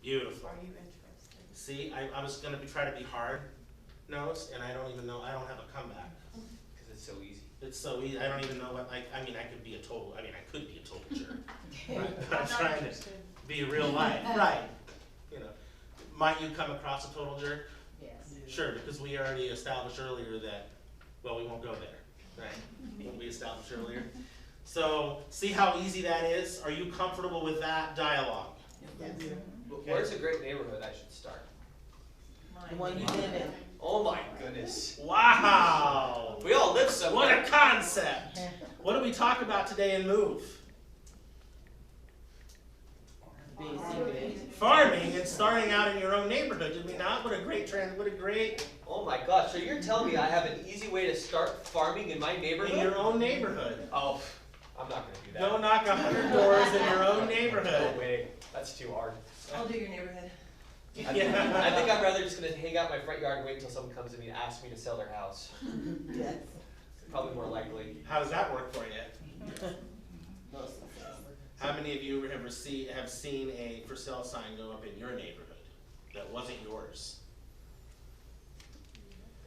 Beautiful. Are you interested? See, I was gonna try to be hard-nosed, and I don't even know, I don't have a comeback. Because it's so easy. It's so easy, I don't even know what, I mean, I could be a total jerk. But I'm not trying to interested. be real life, right. You know, might you come across a total jerk? Yes. Sure, because we already established earlier that, well, we won't go there, right? What we established earlier. So, see how easy that is? Are you comfortable with that dialogue? Yes. Where's a great neighborhood I should start? The one you live in. Oh my goodness. Wow! We all live What somewhere. a concept! What do we talk about today in Move? Being secret. Farming and starting out in your own neighborhood. Did we not? What a great Oh my gosh, so you're telling me I have an easy way to start farming in my in neighborhood? your own neighborhood. Oh, I'm not gonna do that. Go knock 100 doors in your own No neighborhood. way, that's too hard. I'll do your neighborhood. I think I'm rather just gonna hang out in my front yard and wait until someone comes to me and asks me to sell their house. Yes. Probably more likely. How does that work for you? How many of you have seen a for sale sign go up in your neighborhood that wasn't yours?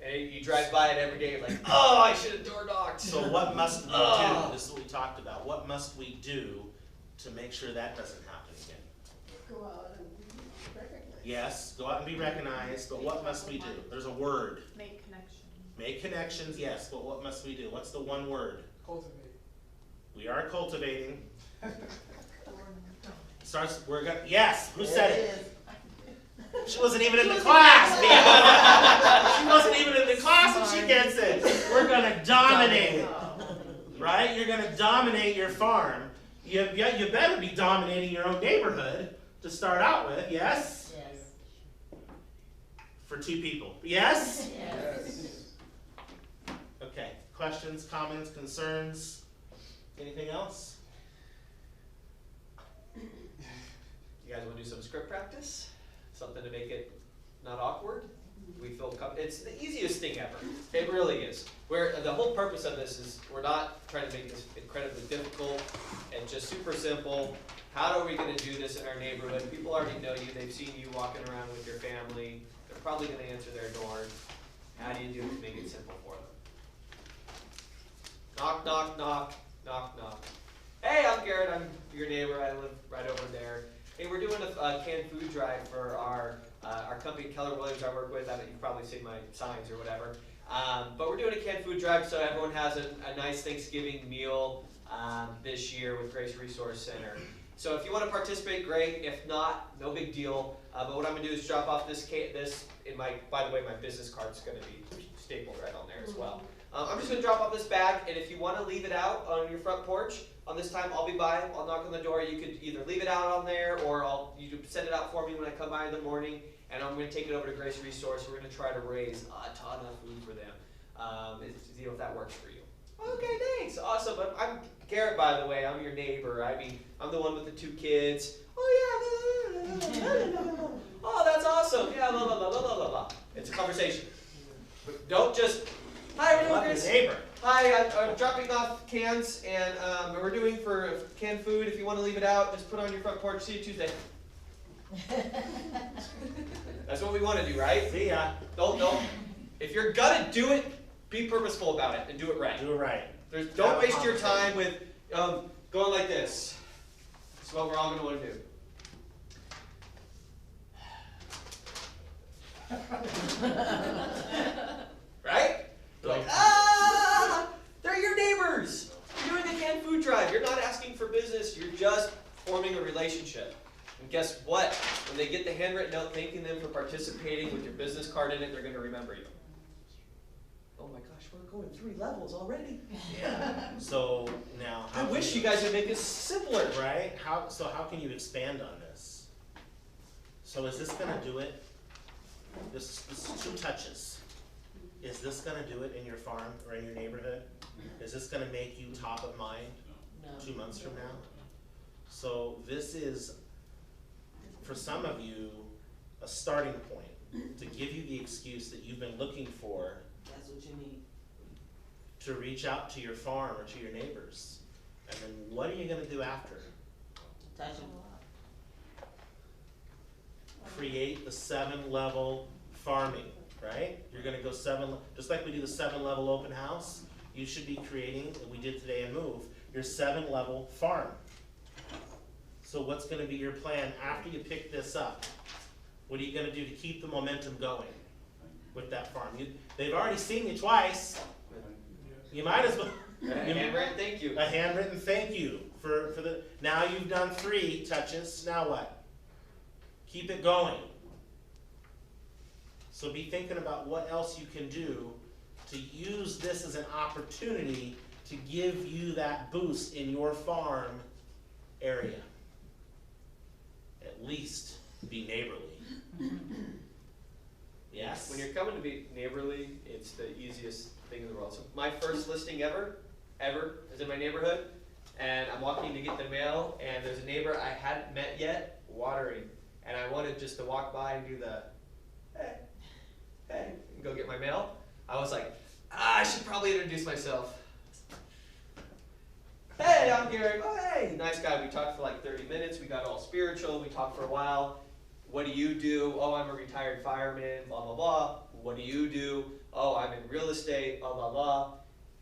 And you drive by it every day, like, oh, I should have door knocked. So what must we do? Oh. This is what we talked about. What must we do to make sure that doesn't happen again? Go out and recognize. Yes, go out and be recognized, but what must we do? There's a word. Make connections. Make connections, yes, but what must we do? What's the one word? Cultivate. We are cultivating. Or Yes, who said it? is. She wasn't even in the class, man. She wasn't even in the class and she gets it. We're gonna dominate it, right? You're gonna dominate your farm. You better be dominating your own neighborhood to start out with, yes? Yes. For 2 people, yes? Yes. Okay, questions, comments, concerns? Anything else? You guys wanna do some script practice? Something to make it not awkward? We feel it's the easiest thing ever. It really is. Where the whole purpose of this is we're not trying to make this incredibly difficult and just super simple. How are we gonna do this in our neighborhood? People already know you, they've seen you walking around with your family. They're probably gonna answer their door. How do you do it to make it simple for them? Knock, knock, knock, knock, knock. Hey, I'm Garrett, I'm your neighbor, I live right over there. Hey, we're doing a canned food drive for our company, Keller Williams, I work with. I mean, you've probably seen my signs or whatever. But we're doing a canned food drive so everyone has a nice Thanksgiving meal this year with Grace Resource Center. So if you want to participate, great. If not, no big deal. But what I'm going to do is drop off this in my, by the way, my business card's going to be stapled right on there as well. I'm just going to drop off this bag, and if you want to leave it out on your front porch, on this time I'll be by, I'll knock on the door. You could either leave it out on there, or you could send it out for me when I come by in the morning, and I'm going to take it over to Grace Resource. We're going to try to raise a ton of food for them, if that works for you. Okay, thanks, awesome. I'm Garrett, by the way. I'm your neighbor. I mean, I'm the one with the 2 kids. Oh yeah, oh that's awesome. Yeah, blah blah blah blah blah blah. It's a conversation. But don't just. Hi, we're doing Grace. Neighbor. Hi, I'm dropping off cans, and we're doing for canned food. If you want to leave it out, just put it on your front porch. See you Tuesday. That's what we want to do, right? See ya. Don't. If you're gonna do it, be purposeful about it and do it right. Do it right. Don't waste your time with going like this. That's what we're all gonna want to do. Right? Like, they're your neighbors. You're doing a canned food drive. You're not asking for business. You're just forming a relationship. And guess what? When they get the handwritten note thanking them for participating with your business card in it, they're going to remember you. Oh my gosh, we're going 3 levels already. Yeah. So now, I wish you guys would make this simpler. right? How can you expand on this? So is this gonna do it? This is 2 touches. Is this gonna do it in your farm or in your neighborhood? Is this gonna make you top of mind No. 2 months from now? So this is, for some of you, a starting point to give you the excuse that you've been looking for That's what you need. to reach out to your farm or to your neighbors. And then what are you gonna do after? Touch them. create the 7-level farming, right? You're gonna go just like we do the 7-level open house, you should be creating, and we did today in Move, your 7-level farm. So what's gonna be your plan after you pick this up? What are you gonna do to keep the momentum going with that farm? They've already seen you twice. You might as well. Handwritten thank you. A handwritten thank you for the, now you've done 3 touches, now what? Keep it going. So be thinking about what else you can do to use this as an opportunity to give you that boost in your farm area. At least be neighborly. Yes? When you're coming to be neighborly, it's the easiest thing in the world. So my first listing ever is in my neighborhood, and I'm walking to get the mail, and there's a neighbor I hadn't met yet watering, and I wanted just to walk by and do the, hey, and go get my mail. I was like, I should probably introduce myself. Hey, I'm Gary. Oh, hey, nice guy. We talked for like 30 minutes. We got all spiritual. We talked for a while. What do you do? Oh, I'm a retired fireman, blah, blah, blah. What do you do? Oh, I'm in real estate, blah, blah, blah.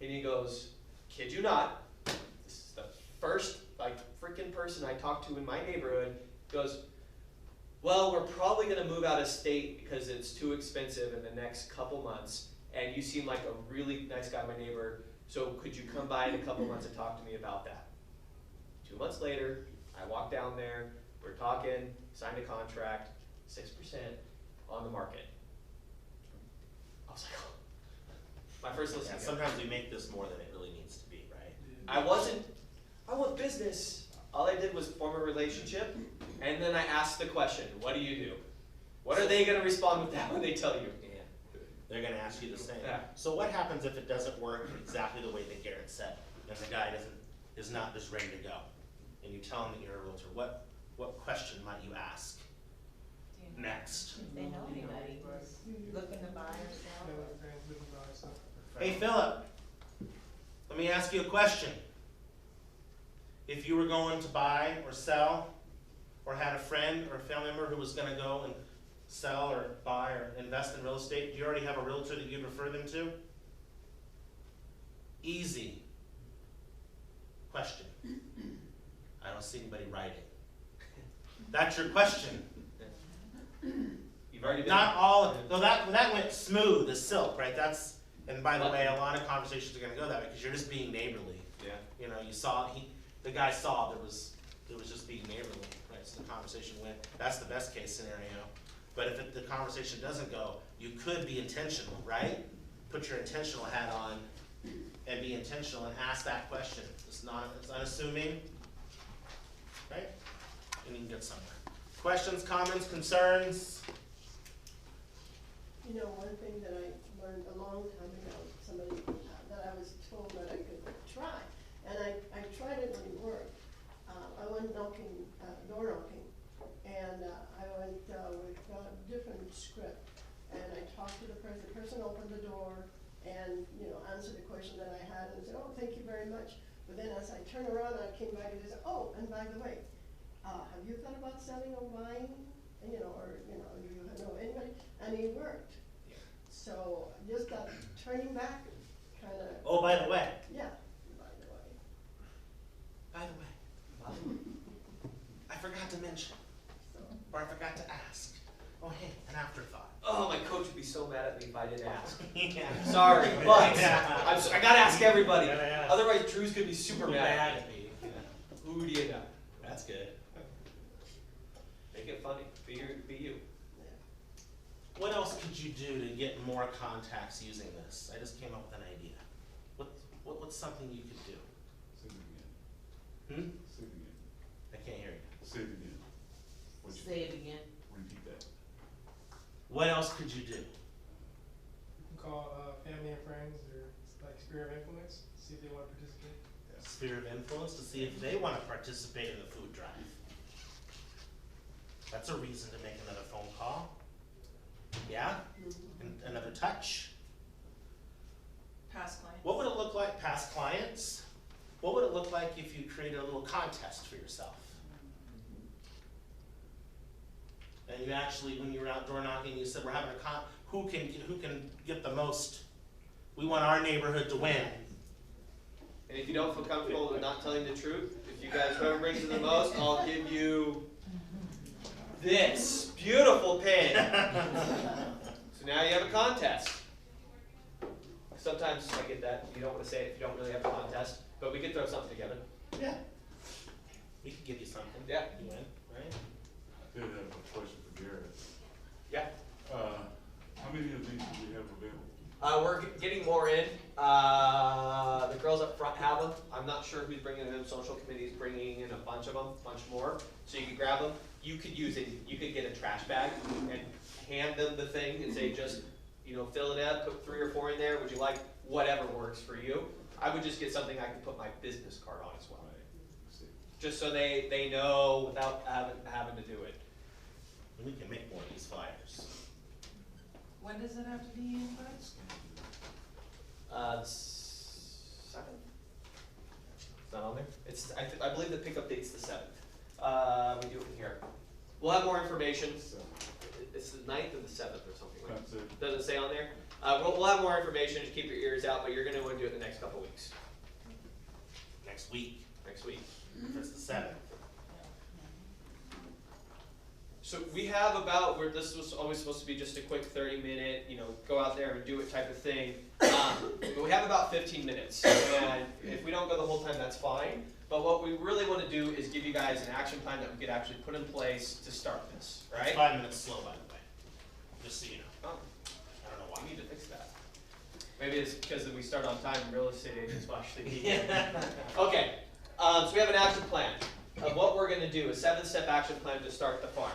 And he goes, kid you not, this is the first like freaking person I talked to in my neighborhood. Goes, well, we're probably gonna move out of state because it's too expensive in the next couple months. And you seem like a really nice guy, my neighbor. So could you come by in a couple months and talk to me about that? 2 months later, I walk down there, we're talking, signed a contract, 6% on the market. I was like, oh. My first listing. Yeah, sometimes we make this more than it really needs to be, right? I want business. All I did was form a relationship, and then I asked the question, what do you do? What are they gonna respond with that when they tell you? They're gonna ask you the same. Yeah. So what happens if it doesn't work exactly the way that Garrett said, and the guy is not just ready to go? And you tell him that you're a realtor, what question might you ask next? If they know anybody who's looking to buy or sell. Hey Philip, let me ask you a question. If you were going to buy or sell, or had a friend or a family member who was gonna go and sell or buy or invest in real estate, do you already have a realtor that you'd refer them to? Easy question. I don't see anybody writing. That's your question. You've already been. Not all, no, that went smooth as silk, right? That's, and by the way, a lot of conversations are gonna go that way, because you're just being neighborly. Yeah. You know, the guy saw there was just being neighborly, right? So the conversation went, that's the best case scenario. But if the conversation doesn't go, you could be intentional, right? Put your intentional hat on and be intentional and ask that question. It's unassuming, right? And you can get somewhere. Questions, comments, concerns? You know, one thing that I learned a long time ago, somebody that I was told that I could try, and I tried it and it worked. I went knocking, door knocking, and I went with a different script, and I talked to the person opened the door, and, you know, answered the question that I had, and said, oh, thank you very much. But then as I turned around, I came back and they said, oh, and by the way, have you thought about selling or buying? And, you know, or, you know, do you know anybody? And it worked. Yeah. So just that turning back, kind of. Oh, by the way. Yeah, by the way. By the way. I forgot to mention, So, or I forgot to ask. Oh, hey, an afterthought. Oh, my coach would be so mad at me if I didn't ask. Yeah. Sorry, but Yeah. I gotta ask everybody. Gotta ask. Otherwise, Drew's gonna be super mad at me. me. Yeah. Who do you know? That's good. Make it funny. Be you. yeah. What else could you do to get more contacts using this? I just came up with an idea. What's something you could do? Say it again. Hmm? Say it again. I can't hear you. Say it again. What'd you- Say it again. Repeat that. What else could you do? You can call family and friends or like sphere of influence, see if they want to participate. Sphere of influence, to see if they want to participate in the food drive. That's a reason to make another phone call. Yeah? And another touch. Past clients. What would it look like, past clients? What would it look like if you created a little contest for yourself? And you actually, when you were out door knocking, you said, we're having who can get the most, we want our neighborhood to win. And if you don't feel comfortable with not telling the truth, if you guys, whoever brings in the most, I'll give you this beautiful pin. So now you have a contest. Sometimes I get that, you don't want to say it if you don't really have a contest, but we could throw something together. Yeah. We could give you something. Yeah. You win, right? I did have a question for Garrett. Yeah. How many of these do we have available? We're getting more in. The girls up front have them. I'm not sure who's bringing them. Social committee's bringing in a bunch of them, bunch more. So you can grab them. You could use it. You could get a trash bag and hand them the thing and say, just, you know, fill it up, put 3 or 4 in there. Would you like whatever works for you? I would just get something I can put my business card on as well, just so they know without having to do it. We can make more of these flyers. When does it have to be in by? 7th. It's not on there. It's I believe the pickup date's the 7th. We do it in here. We'll have more information. It's the 9th or the 7th or something like that. Does it say on there? We'll have more information. Just keep your ears out, but you're going to want to do it in the next couple weeks. Next week, Next week. if it's the 7th. So we have about, where this was always supposed to be just a quick 30-minute, you know, go out there and do it type of thing. But we have about 15 minutes. And if we don't go the whole time, that's fine. But what we really want to do is give you guys an action plan that we could actually put in place to start this, It's right? 5 minutes slow, by the way. Just so you know. Oh, I don't know why. we need to fix that. Maybe it's because we start on time and real estate agents will actually need Yeah. Okay, so we have an action plan of what we're gonna do, a 7-step action plan to start the farm.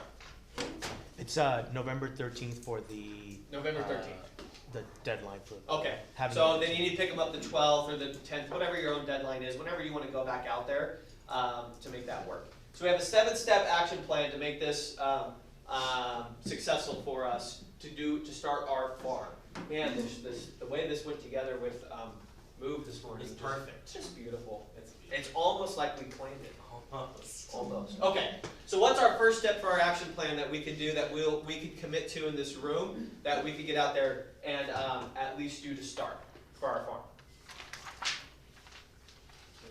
It's November 13th for the November 13th. the deadline for Okay, having so it. then you need to pick them up the 12th or the 10th, whatever your own deadline is, whenever you want to go back out there to make that work. So we have a 7-step action plan to make this successful for us to start our farm. Man, the way this went together with Move this morning, It's perfect. It's just beautiful. It's almost like we planned it. Almost. Almost. Okay, so what's our first step for our action plan that we could do that we could commit to in this room that we could get out there and at least do to start for our farm?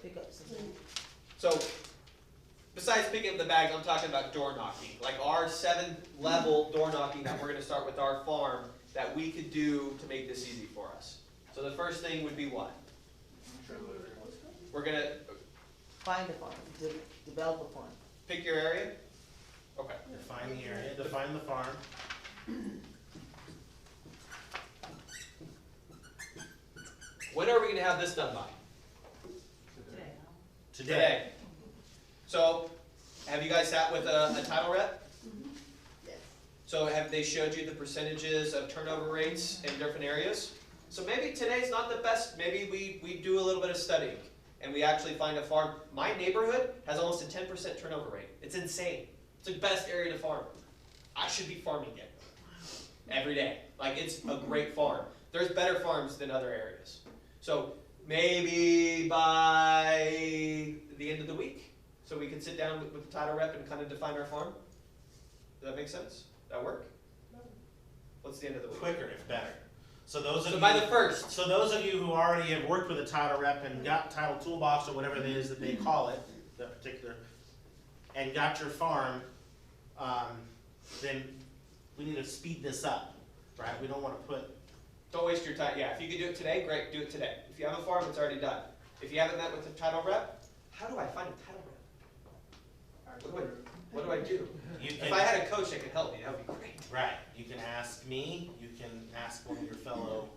Pick up some. So, besides picking up the bags, I'm talking about door knocking. Like our 7-level door knocking that we're going to start with our farm that we could do to make this easy for us. So the first thing would be what? We're going to Find a farm, develop a farm. pick your area? Okay. Define the area, define the farm. When are we going to have this done by? Today. So, have you guys sat with a title rep? Yes. So have they showed you the percentages of turnover rates in different areas? So maybe today's not the best, maybe we do a little bit of studying and we actually find a farm. My neighborhood has almost a 10% turnover rate. It's insane. It's the best area to farm. I should be farming it every day. Like it's a great farm. There's better farms than other areas. So maybe by the end of the week, so we can sit down with the title rep and kind of define our farm. Does that make sense? That work? What's the end of the week? Quicker if better. So those of So you, by the 1st. so those of you who already have worked with a title rep and got title toolbox or whatever it is that they call it, that particular, and got your farm, then we need to speed this up, right? We don't want to put. Don't waste your time. Yeah, if you could do it today, great, do it today. If you have a farm, it's already done. If you haven't met with the title rep, how do I find a title rep? What do I do? You If can, I had a coach that could help me, that would be great. right? You can ask me. You can ask one of your fellow.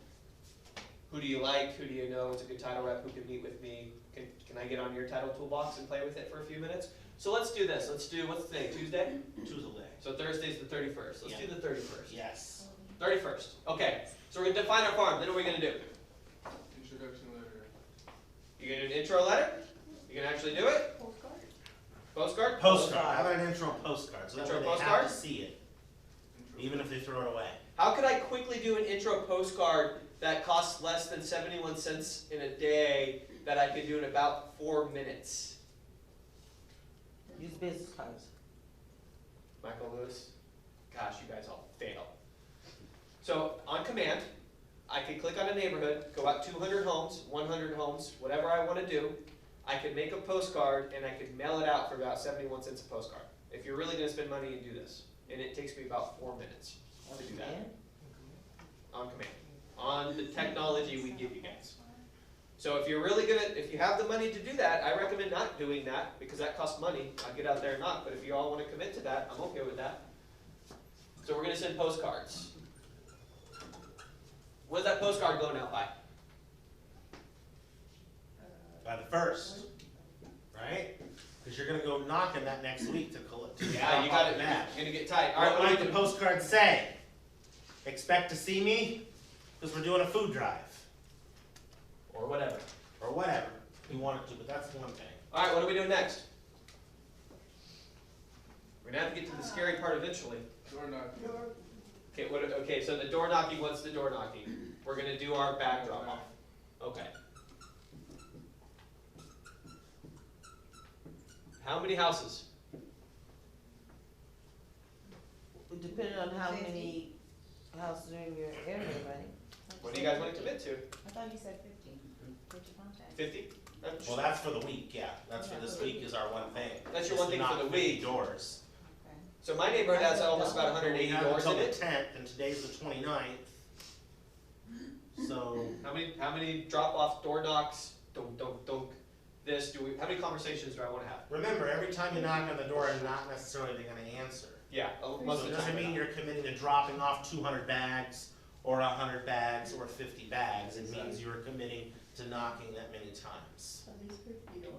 Who do you like? Who do you know is a good title rep who can meet with me? Can I get on your title toolbox and play with it for a few minutes? So let's do this. Let's do, what's today, Tuesday? Tuesday. So Thursday's the 31st. Let's Yeah. do the 31st. Yes. 31st. Okay, so we're going to define our farm. Then what are we going to do? Introduction letter. You going to do an intro letter? You going to actually do it? Postcard? Postcard? Postcard. How about an intro postcard? So that Intro way they postcard? have to see it, even if they throw it away. How could I quickly do an intro postcard that costs less than 71 cents in a day that I could do in about 4 minutes? Use business cards. Michael Lewis. pass, you guys all fail. So on command, I can click on a neighborhood, go out 200 homes, 100 homes, whatever I want to do. I could make a postcard and I could mail it out for about 71 cents a postcard. If you're really going to spend money and do this, and it takes me about 4 minutes to do that And on command, on the technology we give you guys. So if you're really gonna, if you have the money to do that, I recommend not doing that because that costs money. I'll get out there and knock, but if you all want to commit to that, I'm okay with that. So we're gonna send postcards. When's that postcard going out by? By the 1st, right? Because you're gonna go knocking that next week to collect. Yeah, you got it. You're gonna get tight. All right, What what might do the we do? postcard say? Expect to see me, because we're doing a food drive, Or whatever. or whatever we want it to, but that's one thing. All right, what are we doing next? We're gonna have to get to the scary part eventually. Door knocking. Your, Okay, so the door knocking, what's the door knocking? We're gonna do our bag drop off. Okay. How many houses? depending on how many houses are in your area, right? What do you guys wanna commit to? I thought you said 50. What's your contact? 50? Well, that's for the week, yeah, that's for this week is our one thing. That's your is one to thing for knock the 50 week. doors. Okay. So my neighborhood has almost about We 180 have doors in until the it. 10th, and today's the 29th. So, How many drop off, door knocks, dunk, this, how many conversations do I wanna have? remember, every time you knock on the door, not necessarily they're gonna answer. Yeah, most So of it the time. doesn't mean you're committing to dropping off 200 bags, or 100 bags, or 50 bags. It means you're committing to knocking that many times. are these 50 doors?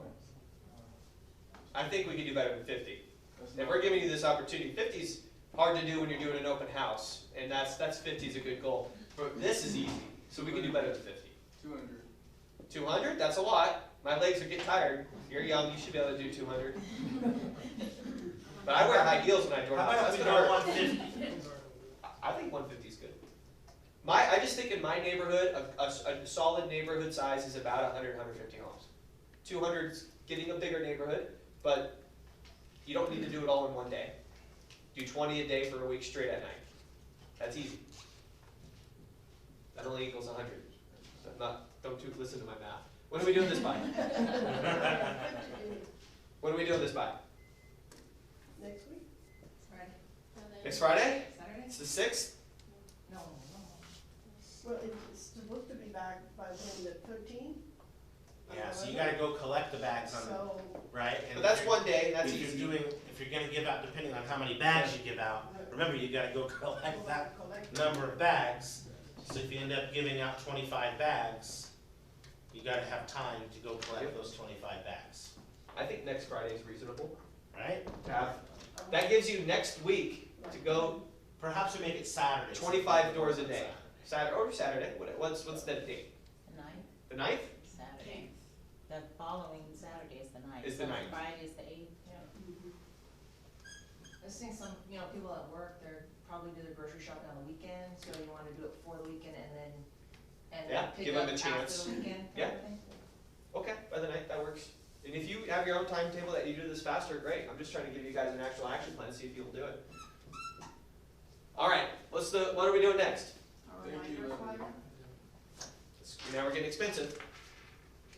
I think we can do better than 50. That's If not- we're giving you this opportunity, 50's hard to do when you're doing an open house, and that's 50's a good goal. But this is easy, so we can do better than 50. 200. 200, that's a lot. My legs are getting tired. You're young, you should be able to do 200. But I wear high heels when I door How knock, about that's if we gonna go hurt. 150? I think 150 is good. I just think in my neighborhood, a solid neighborhood size is about 100, 150 homes. 200's getting a bigger neighborhood, but you don't need to do it all in one day. Do 20 a day for a week straight at night. That's easy. That only equals 100. Don't listen to my math. When are we doing this by? When are we doing this by? Next week? Friday. Next Friday? Saturday? It's the 6th? No. Well, it's supposed to be back by when, the 13th? Yeah, so you gotta go collect the bags on, So, right? And But that's if you're- one day, that's if easy. you're doing, if you're gonna give out, depending on how many bags you give out, remember, you gotta go collect go that collect. number of bags. So if you end up giving out 25 bags, you gotta have time to go collect those 25 bags, I think next Friday is reasonable. right? To have. That gives you next week to go Perhaps we make it Saturday. 25 doors a day. Saturday. What's the date? The 9th, The 9th? Saturday. The following Saturday is the 9th. Is the So 9th. Friday is the 8th. Mhm. I was seeing some, people at work, they're probably do their grocery shopping on the weekend, so you wanna do it before the weekend and Yeah, then pick give up them a after chance. the weekend, Yeah. kind of thing. Okay, by the 9th, that works. And if you have your own timetable that you do this faster, great. I'm just trying to give you guys an actual action plan, see if you'll do it. All right, what are we doing next? Thank you, Now we're getting expensive.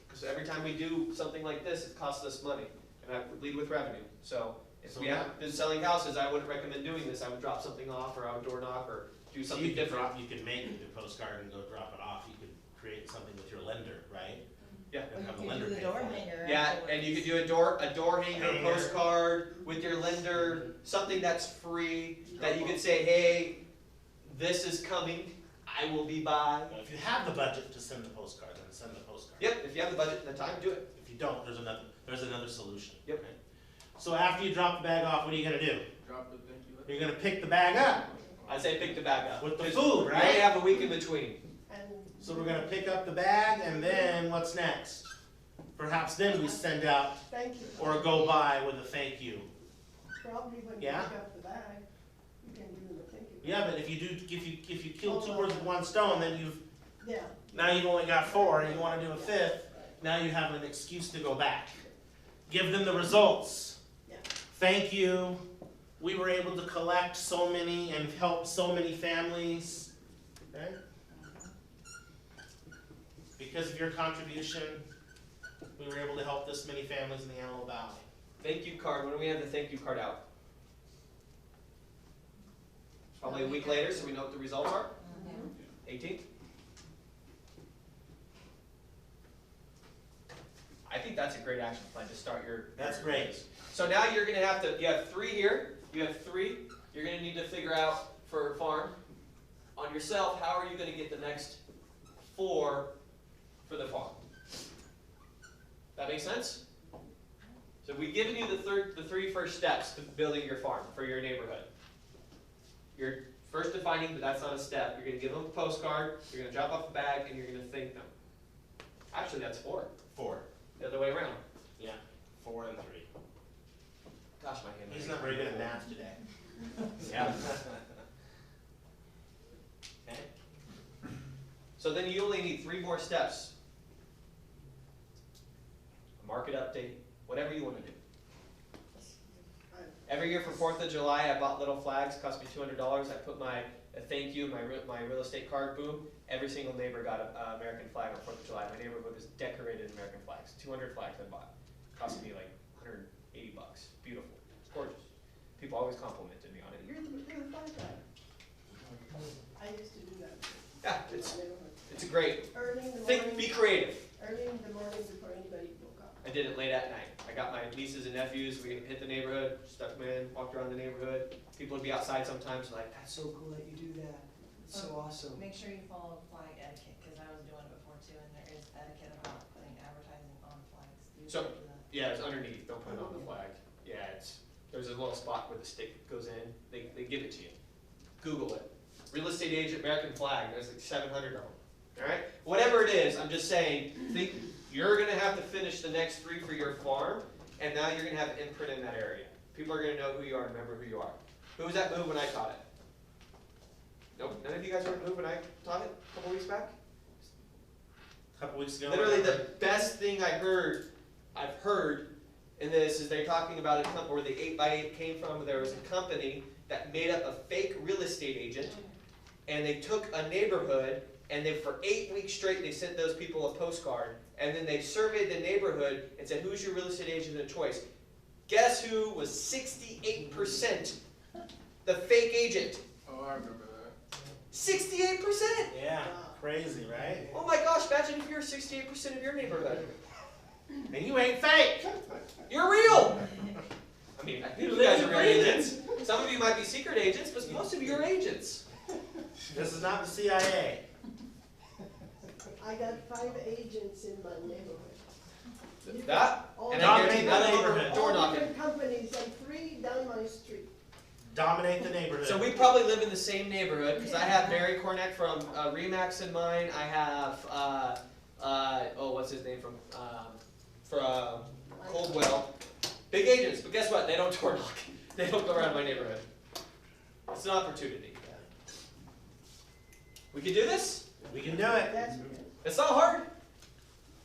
Because every time we do something like this, it costs us money. And I would lead with revenue. So if So we now- haven't been selling houses, I wouldn't recommend doing this. I would drop something off, or I would door knock, or do So something you could different. drop, you could make the postcard and go drop it off. You could create something with your lender, right? Yeah. And have the Or you lender could do the pay door for it. hanger Yeah, and you could do a door hanger Hanger. postcard with your lender, something that's free, that you could say, hey, this is coming, I will be by. But if you have the budget to send the postcard, then send the postcard. Yep, if you have the budget and the time, do it. If you don't, there's another solution. Yep. right? So after you drop the bag off, what are you gonna do? Drop the thank you. You're gonna pick the bag up I'd say pick the bag up. with the 'Cause food, You only right? have a week in between. And. So we're gonna pick up the bag, and then what's next? Perhaps then we send out Thank you. or go by with a thank you. Probably when you Yeah? pick up the bag, you can do the thinking. Yeah, but if you kill two birds with one stone, then Yeah, now you've only got 4, and you wanna do a 5th, now you have an excuse to go back. Give them the results. Yeah. Thank you, we were able to collect so many and help so many families, right? Because of your contribution, we were able to help this many families in the Antelope Valley. Thank you card. When do we have the thank you card out? Probably a week later, so we know what the results are. 18th. I think that's a great action plan to start your. That's great. So now you're going to have to. You have 3 here. You have 3. You're going to need to figure out for farm on yourself. How are you going to get the next 4 for the farm? That makes sense? So we've given you the 3 first steps to building your farm for your neighborhood. You're first defining, but that's not a step. You're going to give them a postcard, you're going to drop off a bag, and you're going to thank them. Actually, that's 4. 4. The other way around. Yeah. 4 and 3. Gosh, my hand. He's not very good at math today. Yeah. Okay. So then you only need 3 more steps. A market update, whatever you want to do. Every year for 4th of July, I bought little flags, cost me $200. I put my thank you, my real estate card, boom. Every single neighbor got an American flag on 4th of July. My neighborhood is decorated in American flags. 200 flags I bought. Cost me like $180. Beautiful. It's gorgeous. People always complimented me on it. You're the flag guy. I used to do that. Yeah, in it's my neighborhood. a great. Early in the Be morning, creative. early in the morning before anybody woke up. I did it late at night. I got my nieces and nephews, we hit the neighborhood, stuck them in, walked around the neighborhood. People would be outside sometimes like, that's so cool that you do that. It's so awesome. Make sure you follow flag etiquette, because I was doing it before too, and there is etiquette about putting advertising on flags. You So- can't do that. Yeah, it's underneath, don't put it on the flag. Yeah, there's a little spot where the stick goes in, they give it to you. Google it. Real estate agent, American flag, there's like 700 of them. Alright? Whatever it is, I'm just saying, think you're gonna have to finish the next 3 for your farm, and now you're gonna have imprint in that area. People are gonna know who you are, remember who you are. Who was that move when I taught it? Nope, none of you guys were at move when I taught it a couple weeks back? A couple weeks ago. Literally the best thing I've heard in this is they're talking about a company where the 8x8 came from. There was a company that made up a fake real estate agent, and they took a neighborhood, and then for 8 weeks straight they sent those people a postcard, and then they surveyed the neighborhood and said, who's your real estate agent of choice? Guess who was 68% the fake agent? Oh, I remember that. 68%! Yeah, crazy, right? Oh my gosh, imagine if you're 68% of your neighborhood. And you ain't fake. You're real! I mean, I think you guys are real Breathe it. agents. Some of you might be secret agents, but most of you are agents. This is not the CIA. I got 5 agents in my neighborhood. That, All and I guarantee Dominate none the of them are neighborhood. door all knocking. different companies, and 3 down my street. Dominate the neighborhood. So we probably live in the same neighborhood, because I have Barry Cornett from Remax in mine. I have, what's his name from Coldwell. Big agents, but guess what? They don't door knock. They don't go around my neighborhood. It's an opportunity. We can do this? We can do it. That's It's not hard.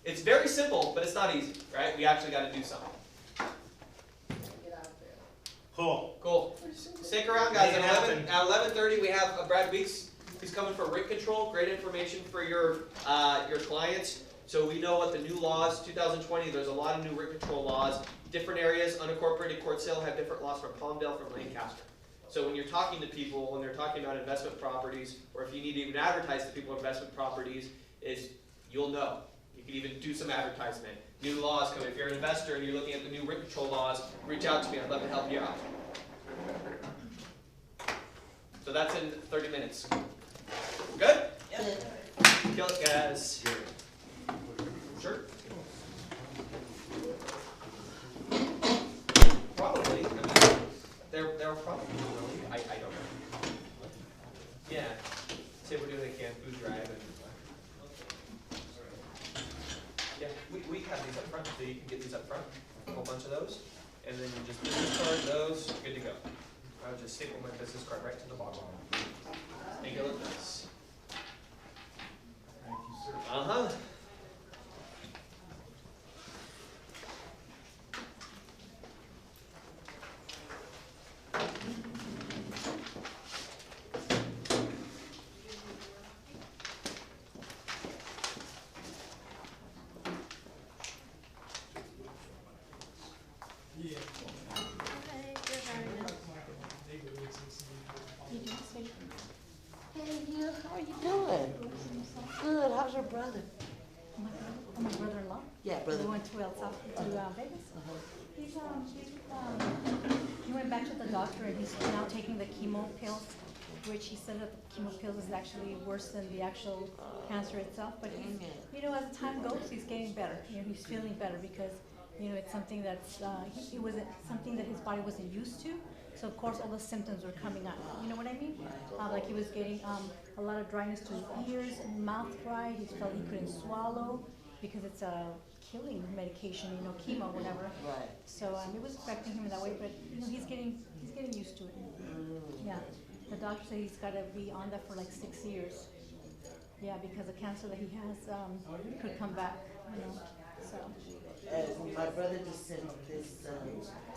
It's very simple, but it's not easy, right? We actually got to do something. get out there. Cool. Cool. Pretty simple. Stick around, guys. Make it happen. At 11:30, we have Brad Weeks. He's coming for rent control. Great information for your clients. So we know what the new laws, 2020. There's a lot of new rent control laws. Different areas, unincorporated court sale have different laws from Palmdale, from Lancaster. So when you're talking to people, when they're talking about investment properties, or if you need to even advertise to people investment properties, you'll know. You can even do some advertisement. New laws come. If you're an investor and you're looking at the new rent control laws, reach out to me. I'd love to help you out. So that's in 30 minutes. Good? Yep. Kill it, guys. Sure. Probably. I mean, they're probably. I don't know. Yeah. Say we're doing a canned food drive and. Yeah, we have these up front, so you can get these up front, a whole bunch of those, and then you just business card those, good to go. I would just staple my business card right to the bottom. Make it look nice. Thank you, sir. Uh-huh. brother? My brother-in-law. Yeah, We brother. went to Vegas. He's, he went back to the doctor and he's now taking the chemo pills, which he said that the chemo pills is actually worse than the actual cancer itself. But he's, you know, as time goes, he's getting better. You know, he's feeling better because, you know, it's something that's, it wasn't something that his body wasn't used to. So of course all the symptoms were coming out. You know what I mean? Like he was getting a lot of dryness to his ears and mouth dry. He felt he couldn't swallow because it's a killing medication, you know, chemo, whatever. Right. So it was affecting him in that way, but you know, he's getting used to it. Yeah. The doctor said he's got to be on that for like 6 years. Yeah, because the cancer that he has could come back. You know. So. My brother just sent this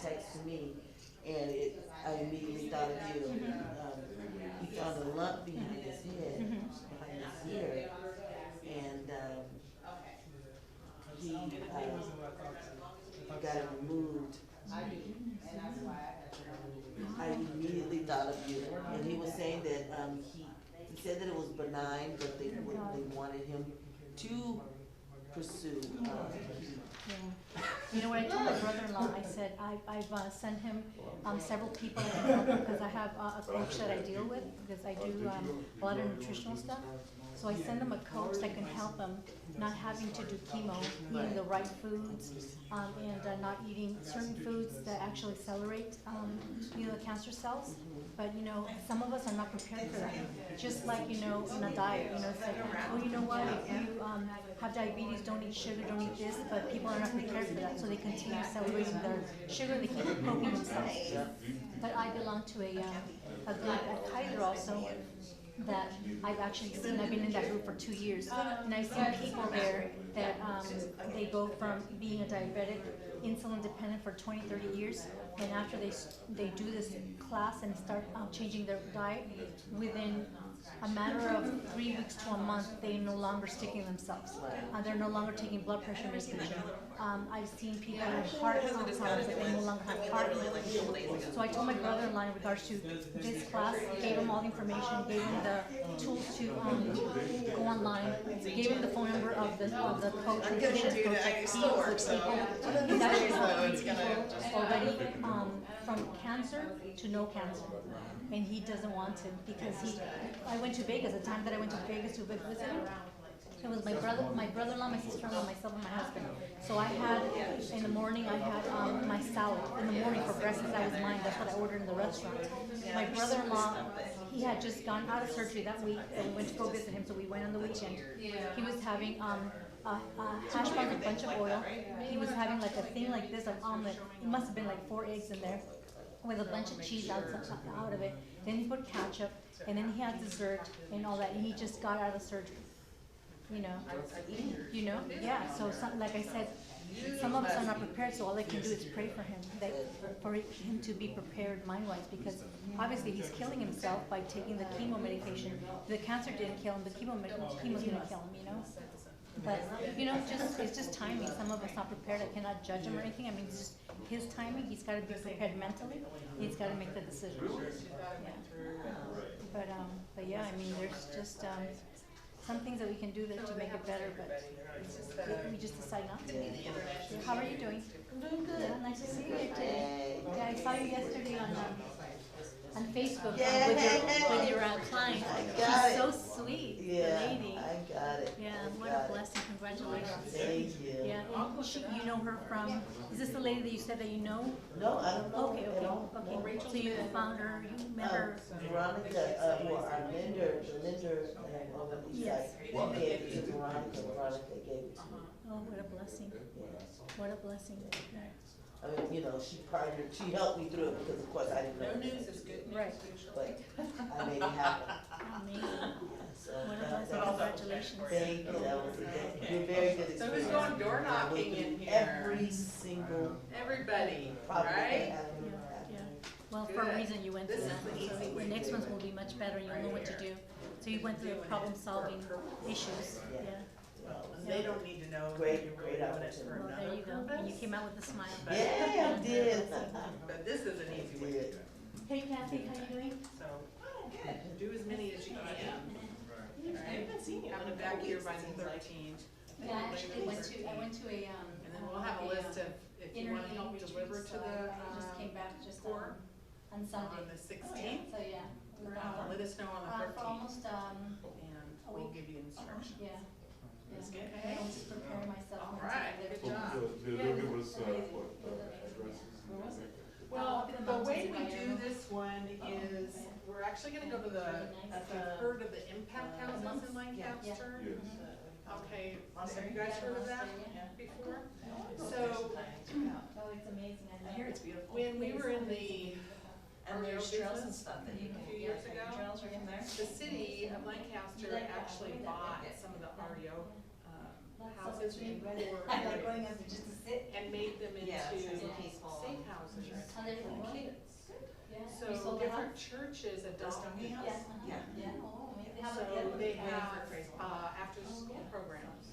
text to me, and I immediately thought of you. He found a lump behind his head, behind his ear, and he got it removed. I immediately thought of you, and he was saying that he said that it was benign, but they wanted him to pursue. Yeah. You know what I told my brother-in-law? I said I've sent him several people that can help him because I have a coach that I deal with because I do a lot of nutritional stuff. So I send him a coach that can help him not having to do chemo, eating the right foods, and not eating certain foods that actually accelerate, you know, the cancer cells. But you know, some of us are not prepared for that. Just like, you know, in a diet, you know, it's like, well, you know what, if you have diabetes, don't eat sugar, don't eat this, but people are not prepared for that, so they continue accelerating their sugar, they keep poking themselves. But I belong to a group at Kaiser also, that I've actually seen. I've been in that group for 2 years, and I've seen people there that they go from being a diabetic, insulin dependent for 20, 30 years, and after they do this class and start changing their diet, within a matter of 3 weeks to a month, they're no longer sticking themselves. They're no longer taking blood pressure medication. I've seen people with heart problems that they no longer have heart medication. So I told my brother-in-law in regards to this class, gave him all the information, gave him the tools to go online, gave him the phone number of the coach, nutritionist coach that deals with people. He's actually helping people already from cancer to no cancer. And he doesn't want to because I went to Vegas, the time that I went to Vegas to visit him. It was my brother-in-law, my sister-in-law, myself, and my husband. So I had, in the morning, I had my salad. In the morning for breakfast, that was mine. That's what I ordered in the restaurant. My brother-in-law, he had just gone out of surgery that week, and we went to go visit him, so we went on the weekend. He was having hash browns with a bunch of oil. He was having like a thing like this, an omelet. It must have been like 4 eggs in there, with a bunch of cheese out of it. Then he put ketchup, and then he had dessert and all that, and he just got out of surgery. You know, yeah. So like I said, some of us are not prepared, so all I can do is pray for him, for him to be prepared mind-wise, because obviously he's killing himself by taking the chemo medication. The cancer didn't kill him, the chemo didn't kill him, you know. But you know, it's just timing. Some of us not prepared. I cannot judge him or anything. I mean, it's just his timing. He's got to be prepared mentally. He's got to make the decision. Yeah. But yeah, I mean, there's just some things that we can do to make it better, but we just decide not to. How are you doing? I'm doing good. Yeah, nice to see you today. Yeah, I saw you yesterday on Facebook Yeah. with your client. got She's it. so sweet, the lady. I got it. Yeah, what Got a it. blessing. Congratulations. Thank you. Yeah, and you know her from, is this the lady that you said that you know? No, I don't know. Okay, at all. okay. So you found her, you met her? Veronica, well, our lender over the east side, Yes. gave it to Veronica. Veronica gave it to me. Oh, what a blessing. Yes. What a blessing. I mean, you know, she partnered, she helped me through it because of course I didn't know. No news is good news. Right. But I made it happen. Amazing. So What a that- blessing. Congratulations. Thank you, that was a very good experience. So who's going door knocking in here? Every single Everybody, problem that right? happened. Yeah. Well, for a Good. reason you went through This is that. the So easy the way. next ones will be much better. You'll know what to do. So you went through problem-solving issues. Yeah. Yeah. They don't need to know that Great, you're great really doing it for Well, there another you go. And you purpose. came out with a smile. Yeah, I did. But this is an easy way to do it. Hey Kathy, how you doing? So, do as many as you can. Right? seen you. Have it back here by the 13th. Yeah, I actually went to a, And then we'll have a list of, if you wanna help deliver to the, I just came back just court on Sunday. on the 16th, So, yeah. it was about- let us know on the For 13th, almost, and a we'll week. give you instructions. yeah. That's Yeah. good. I was just preparing myself. All for right, Sunday. good job. They'll give us, what, addresses? Well, I'll be the way we mountains do in my this one is, we're actually gonna go to the, if you've heard of the impact houses in Lancaster? Yes. Okay, have you guys heard of that before? So, Oh, it's amazing. I hear it's beautiful. when we were in the And there's REO trails and business stuff that you a can, few yeah, years ago, trails right from there. the city of Lancaster actually bought some of the REO houses in poor I like going areas up there just to sit. and made them into Yeah, it's safe nice and peaceful. houses How they're for going? kids. Yeah. You So sold the different house? churches adopted. Yeah. Yeah. Yeah. Oh, amazing. How So about the they other- have, after school programs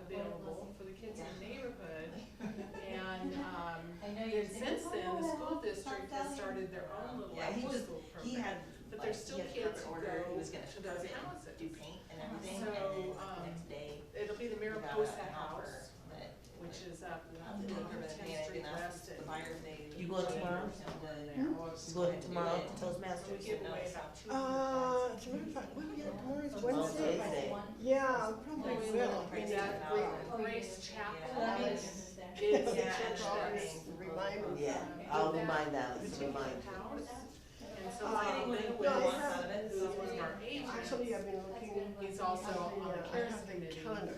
available for the kids in the neighborhood. And, I know and you're since then, the school district has started their own little Yeah, he after was, school he program. had, But like, there's still he had kids who carpet order, go he was gonna to those carpet, houses. do paint and everything, So, and then the next day, It'll be the we got Mariposa an offer House, that, which is up I'm on doing her 10th and Street then asked West. the at- buyer if they. You going tomorrow? You going tomorrow to So we Toastmasters? give away about 200,000. As a matter of fact, when we get tomorrow's Oh, Wednesday. Wednesday. Yeah, probably So will. we that Grace Chapel Yeah. is the Yeah, church and that's Remind me. Yeah, I'll remind Alice, particular remind. house. And so I was getting what he Lynn wants Willis, out of it, who's so. one of our agents, Actually, I've been looking. he's also on the I CARES have the committee. calendar.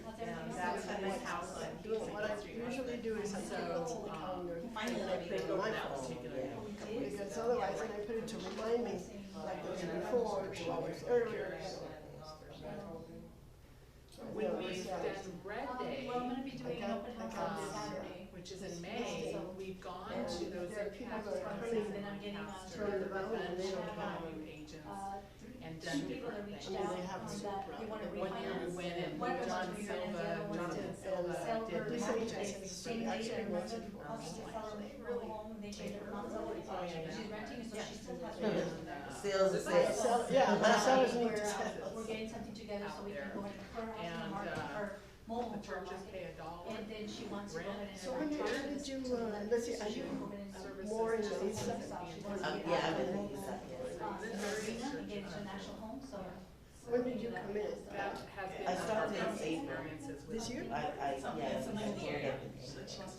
That's at his house on Doing Keene what I Street. usually do is I So, go to the calendar and Finally, I put it on my that phone. particular. Because otherwise, when I put it to remind me, like the day before, 2 hours earlier. When we've done Red Day, Well, I'm gonna be doing an open house on Saturday. which is in May, we've gone to those There are people impact that are houses coming in and I'm getting, Lancaster, turned around and and they don't have, value agents, and Two done people that different reached things. I mean, out, they have that super. they wanna One year we refinance. went and One of them John wants to Silva, refinance, the other one wants Jonathan to Silva sell did her this house. agent They said same he lady actually that wants rented it for her house to sell her Really home, and they paid her months. She's renting, so she still has. Sales is They sales. sell, yeah, the sellers need We're, to sell. we're getting something together so we can go ahead and put her house on the And, market, her mobile The home churches market. pay $1. And then she wants to go ahead and. So when you try to do, let's see, are you more in the east side? Yeah, I'm in the east side, yes. Get international home, so. When did you come in? That has been I one of started in our best April. experiences with This year? Yeah,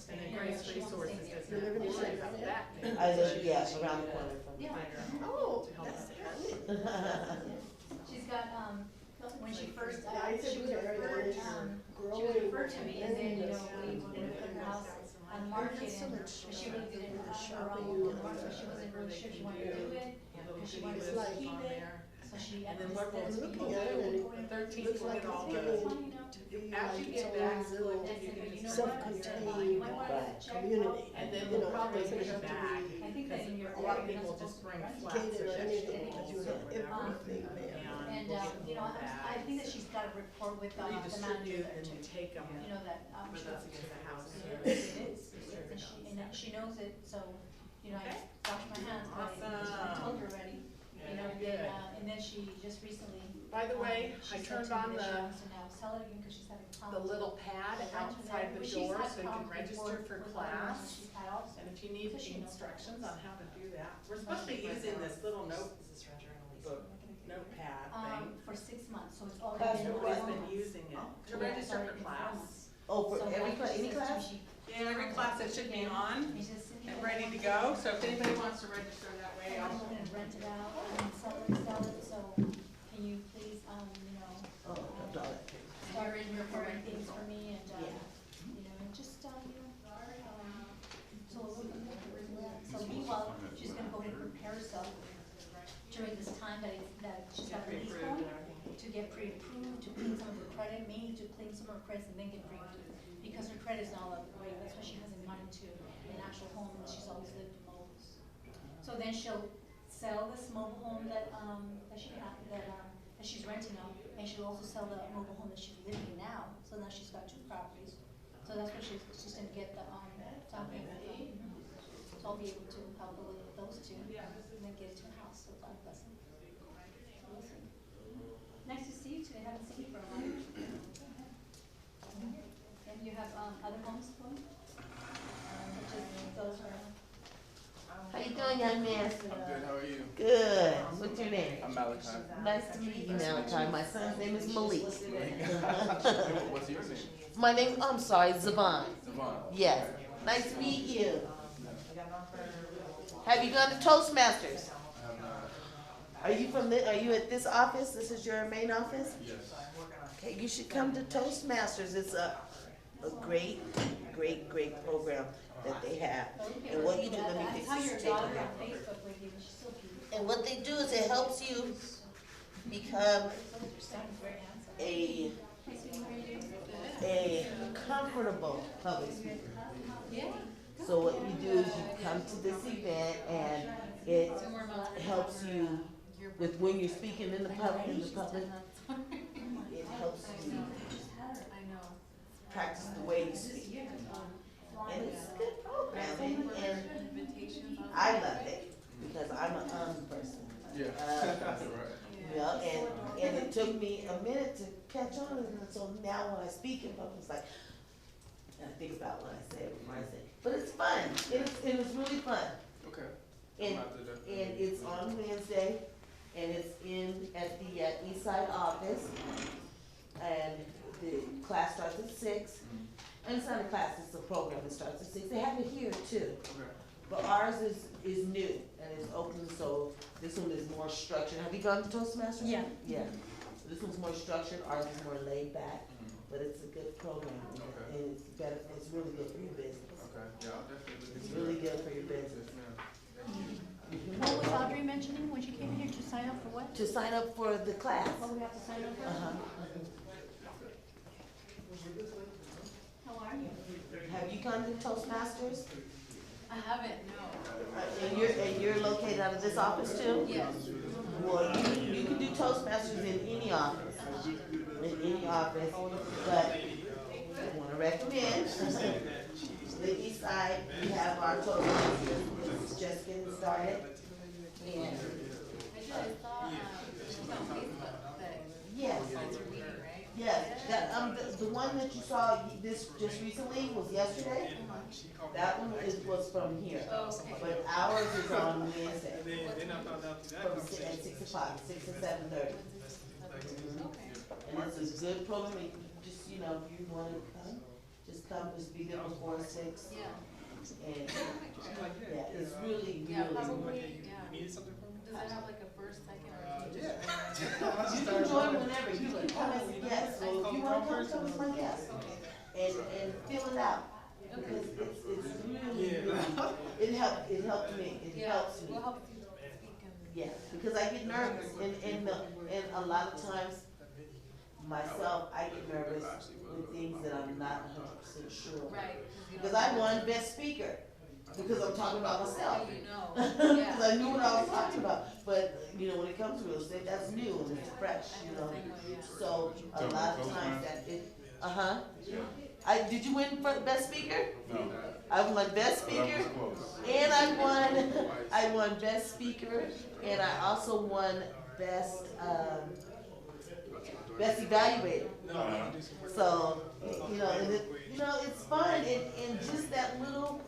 And then Grace Resources does You live in the not city, have right? that big. I live, yeah, around the corner from. Yeah. Oh, that's handy. She's got, when she first, Yeah, I said she we was were referred, growing. she was referred to me, and then, you know, we were gonna put her house on the market, There's so and much but she really didn't, her shopping own and market, all she wasn't that. really sure she wanted to do it, Little she bitty wanted lists to like- keep on it, there. so she. And then what we'll looking at it and The 13th looks we'll like get all it's the, getting to be as like you its get own back, little you can just. self-contained community. And then You we'll know, probably it doesn't bring have it to back, be I think that in your. a lot of area, people you're not just supposed bring to rent. flats gated or or anything, vegetables because you or have whatever. everything there. And, we'll get you know, them I think that she's got a report with, the manager redistribute there and too. you take them. You know, that, But that's against the house. It is, and she knows it, so, you know, I Okay. wash my hands, but I Awesome. told her already. You know, Good. and then she just recently. By the way, she I said turned to me on that she the, wants to now sell it again, cause she's having the problems. little pad outside the door so you can register for class. She's had also. And if you need So she knows instructions that. on how to do that, we're supposed to be using this little notepad thing. For 6 months, so it's already Class been. Everybody's four been months. using it to Yeah, it's register already for been 4 class. months. Oh, for So every after any she says class? she- Yeah, every class that should be on she says, "Cindy, and ready to go, so if anybody wants to register that way, I'm I'll. gonna rent it out and sell it, so can you please, you know, Oh, $1. start in your current things for me and, Yeah. you know, and just, so so meanwhile, she's gonna go ahead and prepare herself during this time that she's got the lease going, to get pre-approved, to clean some of her credit, mainly to clean some of her credits and then get pre-approved, because her credit's not up great, that's why she hasn't gone into an actual home, and she's always lived in mobiles. So then she'll sell this mobile home that she's renting out, and she'll also sell the mobile home that she's living in now, so now she's got 2 properties. So that's what she's gonna get the, down payment from. So I'll be able to help her with those 2, and then get it to her house, so God bless him. So we'll see. Nice to see you today, haven't seen you for a while. you have, other homeschooling, which is those are. How you doing, young man? I'm good, how are you? Good. What's your name? I'm Malachi. Nice to meet you, Malachi. My son's name is Malik. What's your name? My name, I'm sorry, Zavon. Devon. Yes. Nice to meet you. Have you gone to Toastmasters? I have not. Are you at this office? This is your main office? Yes. Okay, you should come to Toastmasters. It's a great program that they have. And what you do, let me I fix saw this your table. daughter on Facebook with you, but she's so beautiful. And what they do is it helps you become Your son's very handsome. a comfortable public speaker. Yeah. So what you do is you come to this event and it helps you with when you're speaking in the public, it helps you I know. practice the way you speak. And it's a good program, and Invitations on. I love it, because I'm an person. Yeah. Uh, Right. You know, and it took me a minute to catch on, and so now when I speak in public, it's like, I think about what I say before I say, but it's fun, it's really fun. Okay. And, I'll have to definitely- and it's on Wednesday, and it's at the East Side office, and the class starts at 6. And it's not a class, it's a program that starts at 6. They have it here too. Okay. But ours is new and it's open, so this one is more structured. Have you gone to Toastmasters? Yeah. Yeah. So this one's more structured, ours is more laid back, but it's a good program. Okay. And it's better, it's really good for your business. Okay, yeah, I'll definitely look It's into really that. good for your business. Yes, ma'am. Thank you. What was Audrey mentioning when she came here to sign up for what? To sign up for the class. What we have to sign up for? Uh-huh. How are you? Have you gone to Toastmasters? I haven't, no. And you're located out of this office too? Yes. Well, you can do Toastmasters in any office, but I wanna recommend, the East Side, we have our Toastmasters, it's just getting started. And, I saw, it's on Facebook that yes, it's a meeting, right? yes, the one that you saw this just recently was yesterday. That one was from here, Oh, okay. but ours is on Wednesday, Then I found out through that from conversation. at 6 o'clock, 6 to 7:30. Okay. And it's a good program, and you just, you know, if you wanna come, just be there before 6. Yeah. And, yeah, it's really, Yeah, really, probably, yeah. You needed something from me? Does it have like a first, second, or do you Yeah. just? you can join whenever, you can come as a guest, so if you wanna come as my guest. And fill it out, because it's really, it helped me, it Yeah, helps me. we'll help you speak and. Yeah, because I get nervous, and a lot of times, myself, I get nervous with things that I'm not 100% sure of. Right. Because I won best speaker, because I'm talking about myself. You know, Because I yeah. knew what I was talking about, but, you know, when it comes to real estate, that's new and it's fresh, you know? So, a lot of times that it, uh-huh. Did you win for the best speaker? No. I won best speaker, and I won best speaker, and I also won best, best evaluator. So, you know, and it's fun, and just that little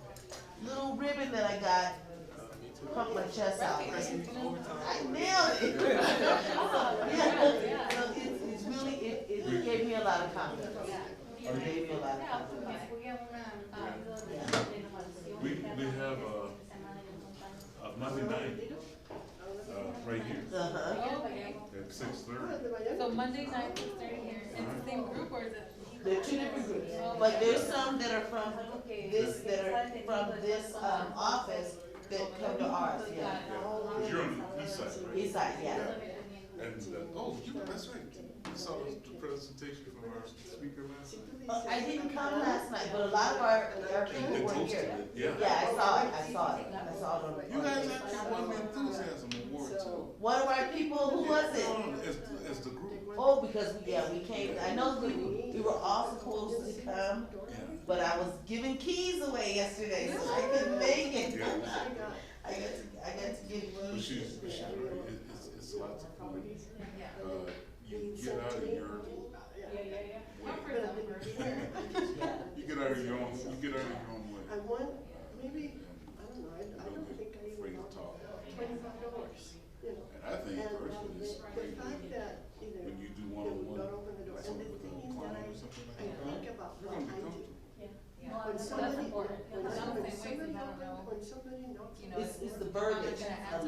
ribbon that I got pumped my chest out. I nailed it. Yeah, so it's really, it gave me a lot of confidence. It gave me a lot of confidence. We have, Monday night, right here, Uh-huh. Okay. at 6:30. So Monday night, 6:30 here, it's the same group or is it? They're two different groups, but there's some that are from this office that come to ours, yeah. Cause you're on the east side, right? East side, yeah. And, that's right. You saw the presentation from our speaker last night. I didn't come last night, but a lot of our people They were posted here. it, yeah. Yeah, I saw it on. You guys actually won the enthusiasm award too. One of our people, who was it? As the group. Oh, because, we came, I know we were all supposed to come, Yeah. but I was giving keys away yesterday, so I couldn't make it. Yeah. I got to give But keys. she's it's a lot to put. you get out of your, I'm for that first. you get out of your own, you get out of your own way. I want, maybe, I don't know, I don't think I Afraid even to know, talk. $25, you know. And I think And personally, it's the crazy fact that either when you do they one-on-one, don't open the door, and the something with thing a that client or something like I that. think about You're what gonna be I do. comfortable. When That's somebody, important. when Because I'm the somebody, same way, because I don't know, when somebody knocks you on know, the It's door, the verbiage, a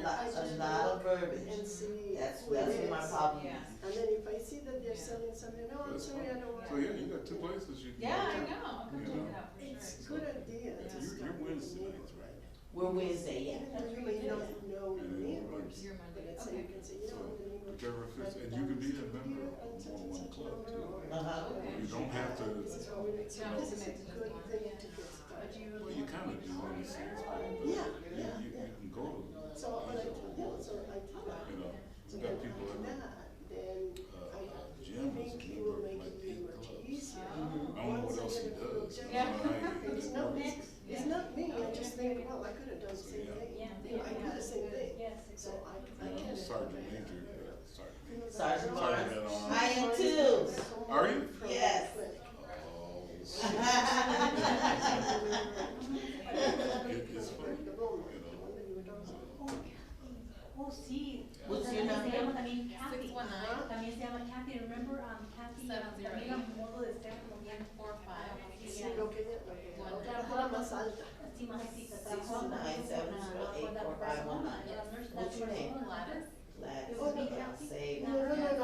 lot of verbiage. and see That's who it what my is. problem Yeah. is. And then if I see that they're selling something, no, I'm That's sorry, I don't want. So yeah, you got two places you can. yeah, go I to. know, I'm You gonna check know. it out for It's a sure. good idea to You're start with Wednesday the nights, neighbors. right? We're Wednesday, yeah. Even though you may not know the neighbors, You're but Monday, it's so you can say, you know, So, the neighbor. whichever fits, and you can be a member of one-on-one club too. Uh-huh. You don't have to, This is what we need, so Yeah, this is a commit to good just one. thing to get started. well, you kind of do in a sense, but Yeah, you, yeah, you can go to, So, but I, yeah, so I tell her. you know, So we got then people after in, that, then I Jim is a think it member will of make like it 8 much clubs. easier. I don't know what else he does. Yeah. It's not, it's not me, I just think, well, I could have done the same thing. You know, I do the same thing. So I can't. Sergeant Major, Sergeant. Sergeant Sergeant Barnes. at I am too. Are you? Yes. Oh, shit. It's funny, you know. Oh, sí. What's your Se number? llama también Kathy. 619. También se llama Kathy. Remember, Kathy, 708. también a modo de ser como bien. 45. Sí, lo que ella, la otra era más alta. Sí, más así, que 619-708-4519. What's your name? Gladys. Gladys. Oh, no, Save. No, the other Kathy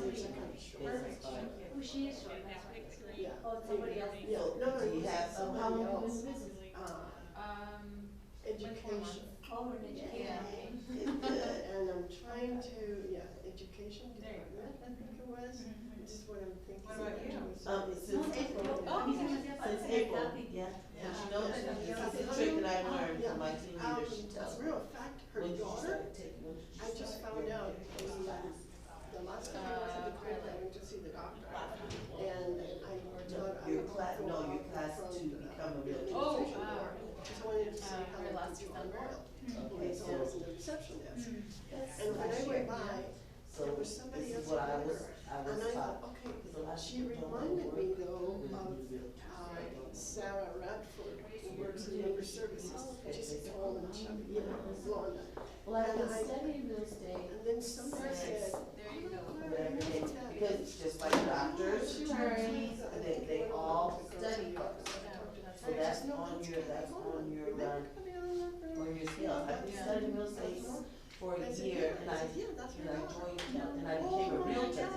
is a kind of short. Business card. Oh, she is short, that's right. Yeah. Oh, somebody else. Yeah, no, Do you have some, how long you else. been in business? Education. Oh, an education. And I'm trying to, education department, I think it was, this is what I'm thinking. What about you? Since April. Since April, yeah. But you know, it's a trick that I learned from my team leader. She As tells a me. real fact, her When you daughter, started taking, when you I just found out, the last time I was at the clinic, I went to see the doctor. And I thought I Your would class, go no, out your class from to the- become a real Oh, teacher. wow. Just wanted to see how Her I last could do December. oil. Okay, So I was in the reception desk. That's And when I last went year. by, So there was this somebody is else what I with was, her. I was And I taught. thought, okay, Because a lot of she people don't reminded me work though with of real teachers. Sarah Radford, who works in member services. She's tall and chubby, you know, blonde. Well, I've been And I- studying real estate And then somebody said, There you go. whatever it is, because it's just like doctors, attorneys, they all study first. So that's on your skill. I've been studying real estate for a year, and I joined, and I became a realtor.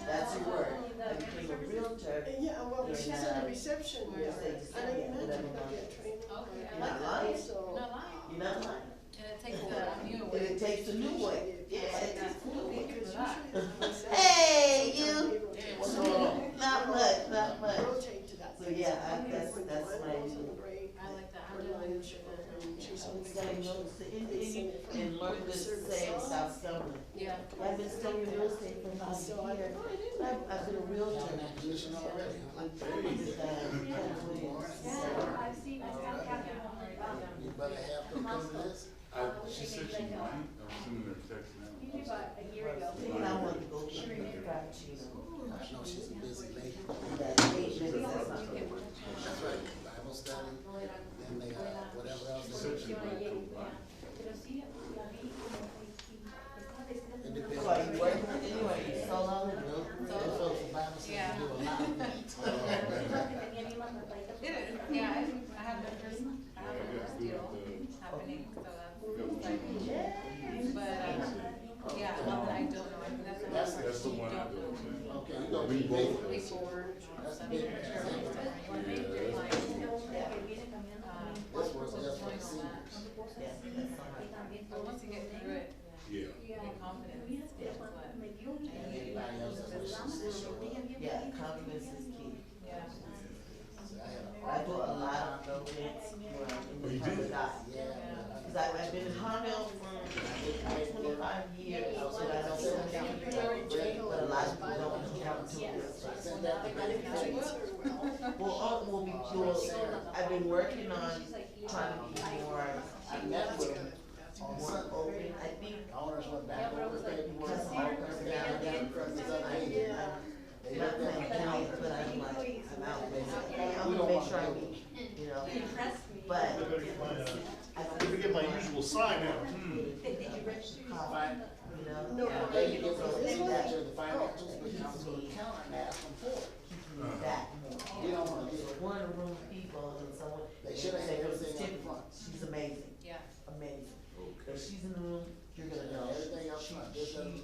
That's your word. I became a realtor. Yeah, well, in, she's in the reception, real estate and I December, imagine whatever her get month. training. Okay, I You're like not that. lying. So. Not lying. You're not lying. And it takes the new And away. it takes the new way. Yeah, it takes the new way. Because usually. Hey, you. Sometimes What's they going on? rotate. Not much, not much. Rotate to that. So yeah, that's my. I like that. I'm doing it. I've been studying real estate and learned to say in South Cumberland. Yeah. I've been studying real estate for about a year. I've been a realtor. With, Ken Williams. Yeah, I've seen, I saw Kathy. You better have to come to this. She said she might, I'm sending her a text now. Maybe about a year ago. And I wanted to go to the Frappuccino. I know she's a busy lady. That 8 minutes, that's not gonna work. That's right, Bible study, then they, whatever else. She said she might go by. Pero sí, la vi como que It So are you working anyway? You solo? So Bible study, Yeah. do a lot of things. It is, yeah, I have the first deal happening, so that's exciting. But, yeah, I love that I don't know, I think that's the hard part. That's the You one I don't do. know. Okay, you gonna We be both. big. Big board, That's seven, big. sure, you wanna make your life, This was so just for join the on that. seniors. But once you get through it, Yeah. get confidence, that's what. Anybody else that wishes to show up. Yeah, confidence is key. Yeah. So I had a I do a lot of events where I'm in Oh, you the did? public eye. Yeah. Cause I've been in Harville for 25 years, so I know so many people, but a lot of people don't count to it. I sent that to Betty. I've been working on trying to be more, I met with them on more Sunday. open, I think, Owners went back over there. because of my personality, Let me get my usual sign out. No, They can get those dispatcher, the financials, but council account and ask them for it. That You don't wanna do it. one room people and someone. They should have had everything up Tiffany, front. she's amazing, Yeah. amazing. Okay. If she's in the room, you're gonna know. Everything up front, this doesn't,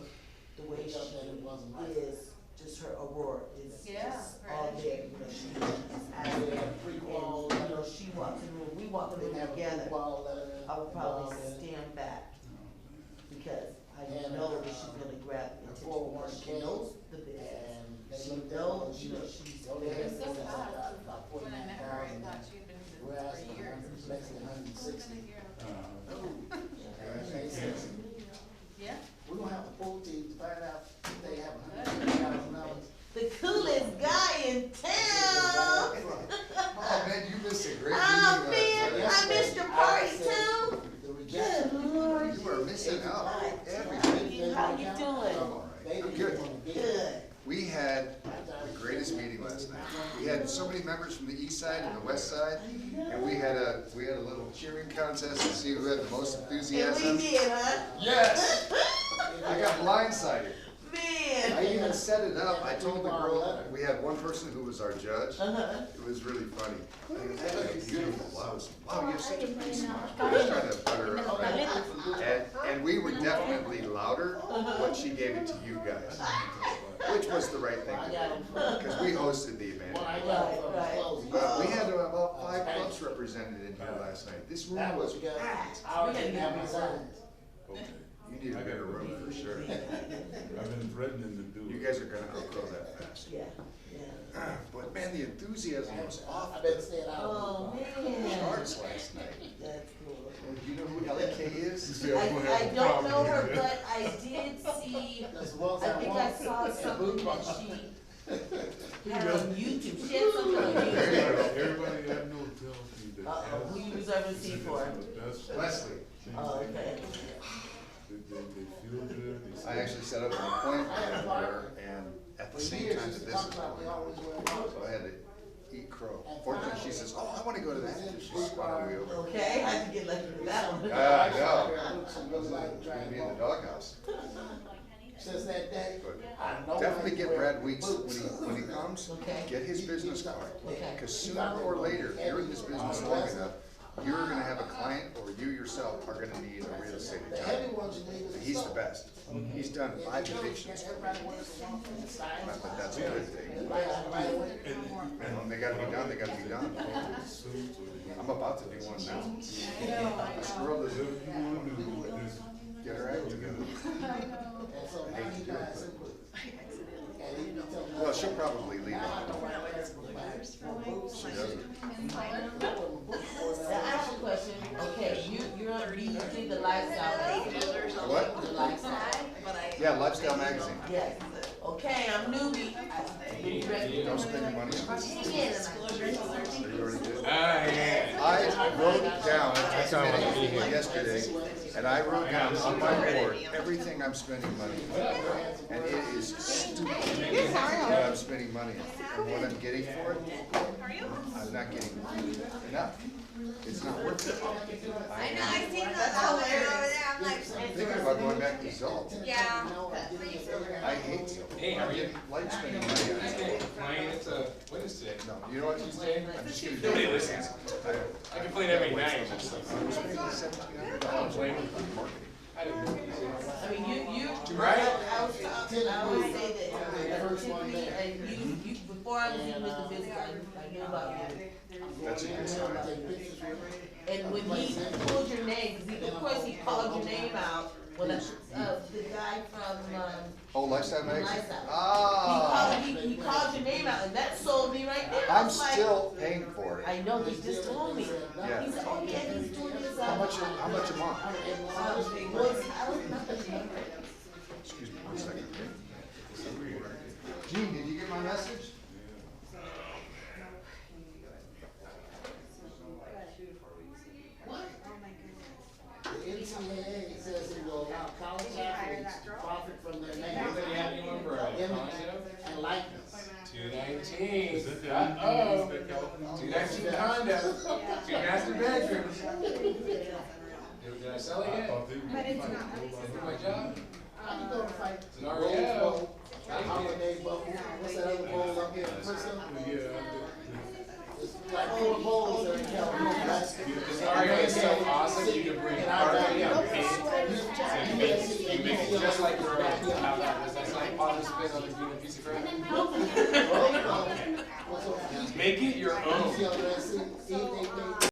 The way Pick up that it wasn't right. she is, just her aurora is Yeah, just her all energy. there, you know, she is they active. have pre-qual And, you know, letter, she walks in the room, we walk in they the room have a together, pre-qual letter. I would probably involved in it. stand back, because I And, know that she's gonna grab a attention, 401k, she knows the business. And they She looked at knows, what you know, she's Go very ahead, So that's fast. about When I met her, I 49,000. thought she had been in We're business asking for years. less than 160. And they said, Yeah. we're gonna have a poll team to find out if they have $150,000. The coolest guy in town. Oh, man, you missed a great Oh, man, I missed your party too. The Good rejection. Lord. You are missing out. Everything. How you doing? They didn't Good. wanna get it. Good. We had the greatest meeting last night. We had so many members from the east side and the west side, and we had a little cheering contest to see who had the most And enthusiasm. we did, huh? Yes! I got blindsided. Man. I even set it up. I told the girl, we had one person who was our judge. Uh-huh. It was really funny. And they had a beautiful blouse. Wow, you have such a pretty smile. I was trying to butter her up. And we were definitely louder when she gave it to you guys, which was the right thing to do, because we hosted the event. What I got from Right, clothes. We had about 5 clubs represented in here last night. This room That was was good. packed. I didn't have my signs. Okay. You need a bigger room for sure. I've been threatening to do it. You guys are gonna outgrow that fast. Yeah, yeah. But man, the enthusiasm was off I've the been staying out. Oh, man. charts last night. That's cool. Do you know who LAK is? I don't know her, but I did see, As well as I think I saw something that she had on YouTube. She had something on YouTube. Everybody I know tells me that. Uh-oh, who you reserving a seat for? The best Leslie. things Oh, they okay. They feel good. They I actually set up an appointment with her, and at the same time that this is going on, so I had to eat crow. Fortunately, she says, "Oh, I want to go to that." She spun me over. Okay, I had to get lucky with that one. I know. Gonna be in the doghouse. Since that day, But I know. definitely get Brad Weeks when he comes. Okay. Get his business card, Okay. because sooner or later, if you're in this business long enough, you're gonna have a client, or you yourself are gonna need a real estate The attorney. heavy ones you leave in the He's the store. best. He's done 5 evictions, Everybody wants to walk from the side. but that's a good thing. And when they gotta be done, they gotta be done. I'm about to do one now. This girl is, get her act together. And so now you guys input. And you be telling me. Well, she'll probably leave Now I it. know why I asked for boots. She doesn't. Now, I have a question. Okay, you're on, you did the lifestyle magazine. What? The lifestyle. Yeah, Lifestyle Magazine. Yes. Okay, I'm newbie. Don't spend your money on this. Dang it. You already did. yeah. I wrote down, I submitted it yesterday, and I wrote down on my board everything I'm spending money on. And it is stupid what I'm spending money on. And what I'm getting for it, I'm not getting enough. It's not worth it. I know, I seen that out there over there, I'm like, I'm thinking about going back to Zoll. yeah. I hate Zoll. Hey, how are you? I like spending money on Zoll. Mine, it's what is today? No, you know what? I'm just gonna do Nobody it. listens. I complain every night. I'm spending $1,700 on marketing. I didn't know. I mean, you, Right? I would say that, Tiffany, and you, before I was even with the business, I knew about you. That's a good sign. And when he pulled your name, cause he, of course, he called your name out, when the guy from, Oh, Lifestyle Magazine? Lifestyle. Ah. He called your name out, and that sold me right there. I I'm was like, still paying for it. I know, he just told me. Yeah. He said, oh yeah, he's doing this. How much a month? Excuse me one second, okay? Gene, did you get my message? The NCAA says it will allow college athletes to profit from their name, Anybody have anyone for a image, concept? and likeness. Two. 219. Is that Uh-oh. that California? 219 condo. 2 master bedrooms. Did I sell it I yet? thought they would But it's fight. not. Did I do my job? You gonna fight It's an Rose REO. Bowl, Holiday Bowl, what's that other bowl up here in Bristol? Yeah, It's like 4 bowls that are in California. This REO is so awesome, you can bring parsley and paint. You make it just like your own. That's like Father spin on a piece of bread. Make it your own.